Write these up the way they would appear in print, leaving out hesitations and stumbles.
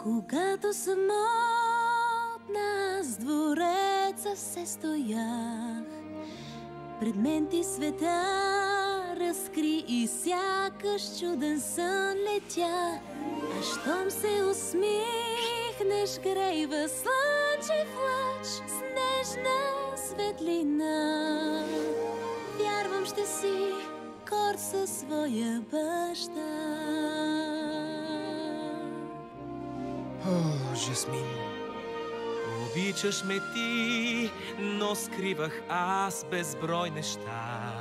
Когато самотна с двореца се стоях, пред мен ти света разкри и сякаш чуден сън летя. А щом се усмихнеш, грейва слънчев лъч с нежна светлина. Вярвам, ще си горд със своя баща. О, Жасмин, обичаш ме ти, но скривах аз безброй неща.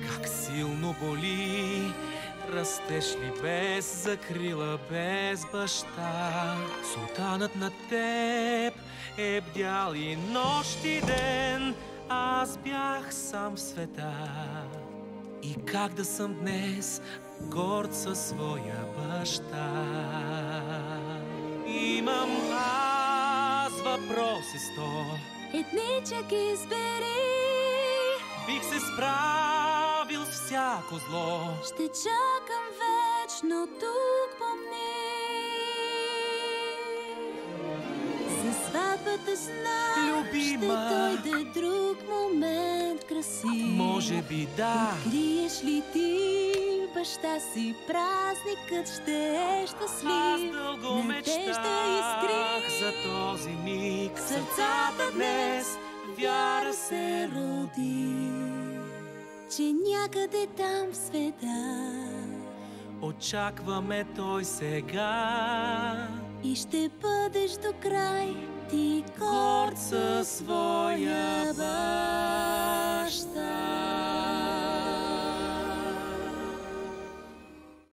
Как силно боли, растеш ли без закрила, без баща. Султанът на теб е бдял и нощ и ден, аз бях сам в света. И как да съм днес горд със своя баща? Имам аз въпроси 100. Едничък избери. Бих се справил с всяко зло. Ще чакам вечно тук, помни. За сватбата знам, любима, ще дойде друг момент красив. Може би да. Откриеш ли ти баща си, празникът ще е щастлив. Аз дълго мечтах за този миг. Сърцата днес вяра се роди, че някъде там в света очакваме той сега. И ще бъдеш до край ти горд със своя баща.